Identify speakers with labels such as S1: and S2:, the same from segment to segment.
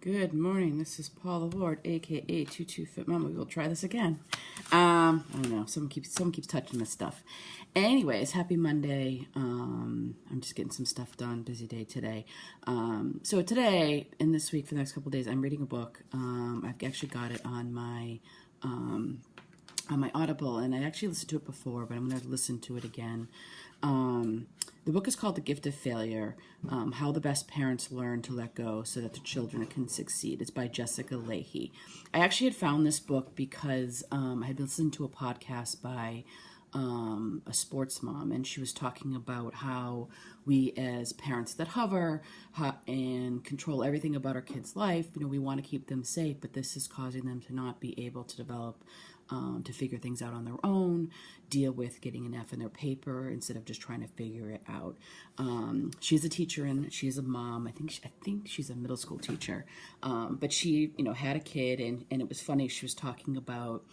S1: Good morning. This is Paula Ward, aka 22 Fit Mama. We will try this again. I don't know. Someone keeps touching this stuff. Anyways, happy Monday. I'm just getting some stuff done. Busy day today. So today and this week for the next couple of days, I'm reading a book. I've actually got it on my Audible, and I actually listened to it before, but I'm going to listen to it again. The book is called The Gift of Failure, How the Best Parents Learn to Let Go So That Their Children Can Succeed. It's by Jessica Lahey. I actually had found this book because I had listened to a podcast by a sports mom, and she was talking about how we as parents that hover and control everything about our kids' life, we want to keep them safe, but this is causing them to not be able to develop to figure things out on their own, deal with getting an F in their paper instead of just trying to figure it out. She's a teacher and she's a mom. I think she's a middle school teacher. But she, had a kid, and it was funny. She was talking about,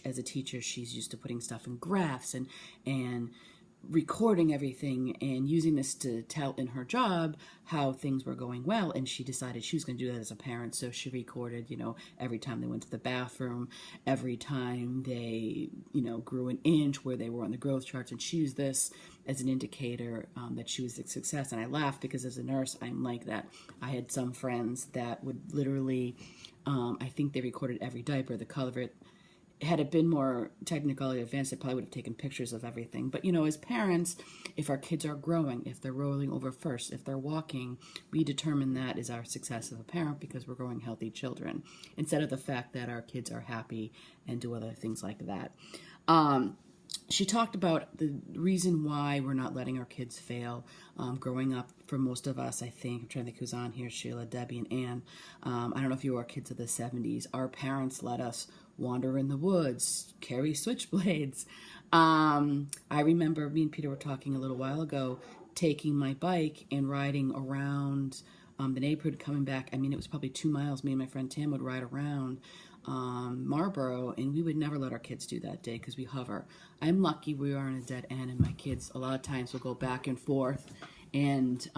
S1: as a teacher, she's used to putting stuff in graphs and recording everything and using this to tell in her job how things were going well, and she decided she was going to do that as a parent. So she recorded, every time they went to the bathroom, every time they, grew an inch, where they were on the growth charts, and she used this as an indicator that she was a success. And I laughed because as a nurse, I'm like that. I had some friends that would literally, I think they recorded every diaper, the color of it. Had it been more technically advanced, it probably would have taken pictures of everything. But, as parents, if our kids are growing, if they're rolling over first, if they're walking, we determine that is our success of a parent because we're growing healthy children, instead of the fact that our kids are happy and do other things like that. She talked about the reason why we're not letting our kids fail. Growing up, for most of us, I think, I'm trying to think who's on here, Sheila, Debbie, and Ann. I don't know if you were kids of the 70s. Our parents let us wander in the woods, carry switchblades. I remember me and Peter were talking a little while ago, taking my bike and riding around the neighborhood, coming back. It was probably 2 miles. Me and my friend Tim would ride around Marlboro, and we would never let our kids do that day because we hover. I'm lucky we are on a dead end, and my kids a lot of times will go back and forth and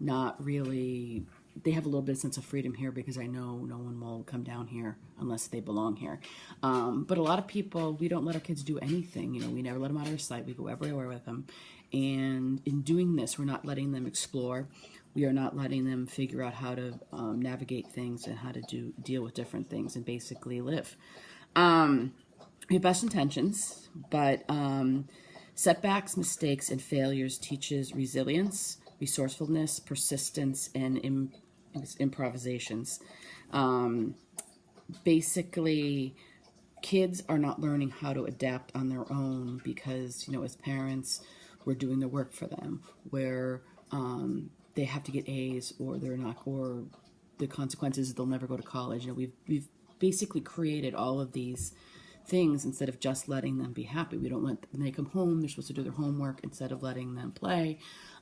S1: not really. They have a little bit of sense of freedom here because I know no one will come down here unless they belong here. But a lot of people, we don't let our kids do anything. We never let them out of our sight. We go everywhere with them. And in doing this, we're not letting them explore. We are not letting them figure out how to navigate things and how to deal with different things and basically live. We have best intentions, but setbacks, mistakes, and failures teaches resilience, resourcefulness, persistence, and improvisations. Basically, kids are not learning how to adapt on their own because, as parents, we're doing the work for them, where they have to get A's or they're not, or the consequences is they'll never go to college. We've basically created all of these things instead of just letting them be happy. We don't let them, when they come home, they're supposed to do their homework instead of letting them play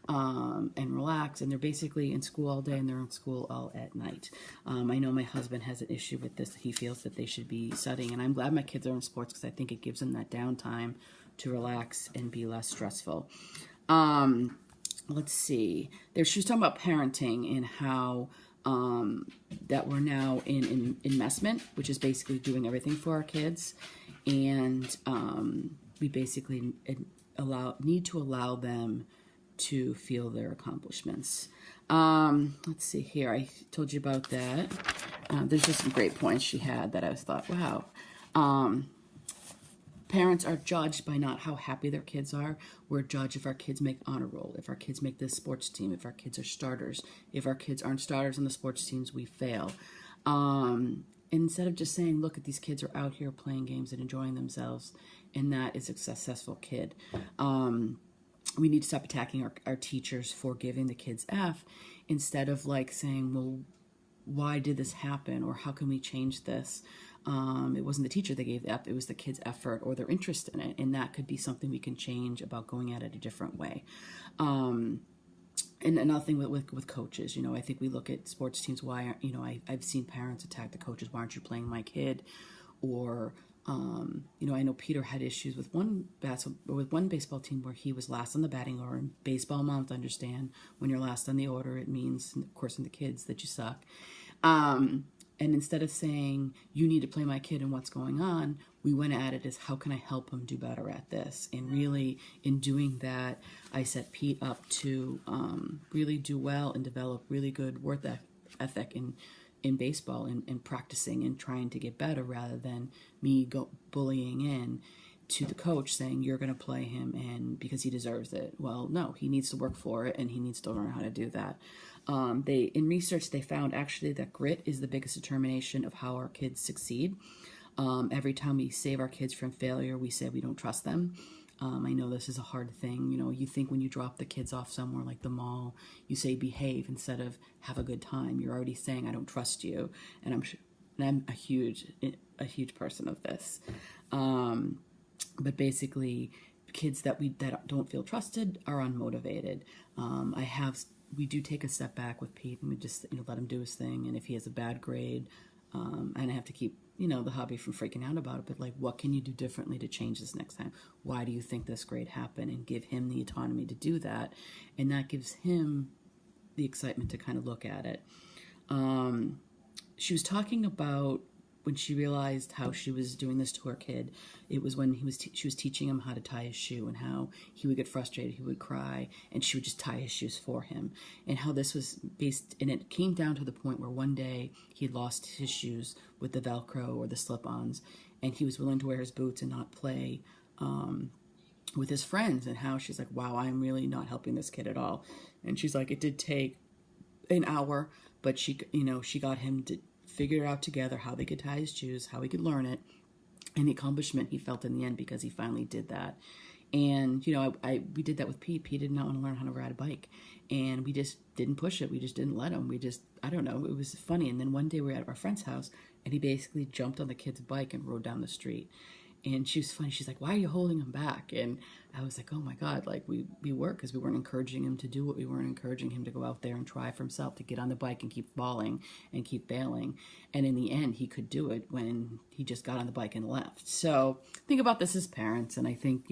S1: and relax. And they're basically in school all day and they're in school all at night. I know my husband has an issue with this. He feels that they should be studying, and I'm glad my kids are in sports because I think it gives them that downtime to relax and be less stressful. Let's see. She was talking about parenting and how that we're now in investment, which is basically doing everything for our kids, and we basically need to allow them to feel their accomplishments. Let's see here. I told you about that. There's just some great points she had that I thought, wow. Parents are judged by not how happy their kids are. We're judged if our kids make honor roll, if our kids make this sports team, if our kids are starters. If our kids aren't starters on the sports teams, we fail. Instead of just saying, look, at these kids are out here playing games and enjoying themselves, and that is a successful kid. We need to stop attacking our teachers for giving the kids F instead of saying, well, why did this happen, or how can we change this? It wasn't the teacher that gave the F, it was the kid's effort or their interest in it, and that could be something we can change about going at it a different way. And another thing with coaches, I think we look at sports teams, why, I've seen parents attack the coaches, why aren't you playing my kid? Or, I know Peter had issues with one baseball team where he was last on the batting order, and baseball moms understand when you're last on the order, it means, of course, in the kids, that you suck. And instead of saying, you need to play my kid and what's going on, we went at it as, how can I help him do better at this? And really, in doing that, I set Pete up to really do well and develop really good work ethic in baseball and practicing and trying to get better, rather than me bullying in to the coach saying, you're going to play him and because he deserves it. Well, no, he needs to work for it, and he needs to learn how to do that. In research, they found actually that grit is the biggest determination of how our kids succeed. Every time we save our kids from failure, we say we don't trust them. I know this is a hard thing. You know, you think when you drop the kids off somewhere like the mall, you say behave instead of have a good time. You're already saying I don't trust you, and I'm a huge person of this. But basically, kids that don't feel trusted are unmotivated. We do take a step back with Pete, and we just let him do his thing. And if he has a bad grade, and I have to keep the hubby from freaking out about it, but like, what can you do differently to change this next time? Why do you think this grade happened? And give him the autonomy to do that, and that gives him the excitement to kind of look at it. She was talking about when she realized how she was doing this to her kid. It was when she was teaching him how to tie his shoe, and how he would get frustrated, he would cry, and she would just tie his shoes for him. And how this was based, and it came down to the point where one day he lost his shoes with the Velcro or the slip-ons, and he was willing to wear his boots and not play with his friends. And how she's like, wow, I'm really not helping this kid at all. And she's like, it did take an hour, but she got him to figure it out together, how they could tie his shoes, how he could learn it, and the accomplishment he felt in the end because he finally did that. And we did that with Pete. Pete did not want to learn how to ride a bike, and we just didn't push it. We just didn't let him. I don't know, it was funny. And then one day we were at our friend's house, and he basically jumped on the kid's bike and rode down the street. And she was funny. She's like, why are you holding him back? And I was like, oh my God, like we were, because we weren't encouraging him to do it. We weren't encouraging him to go out there and try for himself, to get on the bike and keep falling and keep failing. And in the end, he could do it when he just got on the bike and left. So think about this as parents. And I think,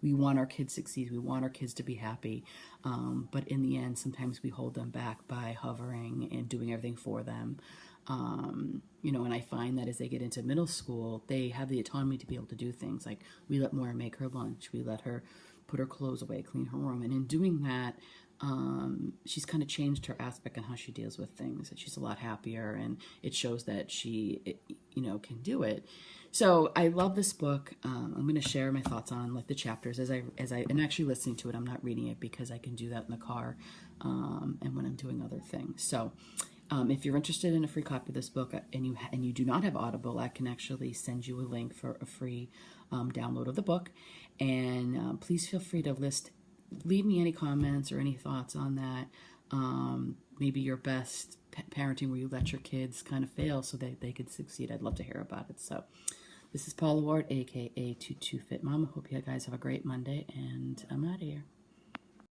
S1: we want our kids to succeed. We want our kids to be happy. But in the end, sometimes we hold them back by hovering and doing everything for them. And I find that as they get into middle school, they have the autonomy to be able to do things. Like, we let Moira make her lunch. We let her put her clothes away, clean her room. And in doing that, she's kind of changed her aspect on how she deals with things. She's a lot happier, and it shows that she, can do it. So I love this book. I'm going to share my thoughts on the chapters as I'm actually listening to it. I'm not reading it because I can do that in the car, and when I'm doing other things. So, if you're interested in a free copy of this book, and you do not have Audible, I can actually send you a link for a free download of the book. And please feel free to leave me any comments or any thoughts on that. Maybe your best parenting where you let your kids kind of fail so that they could succeed. I'd love to hear about it. So this is Paula Ward, aka 22 Fit Mom. I hope you guys have a great Monday, and I'm out of here.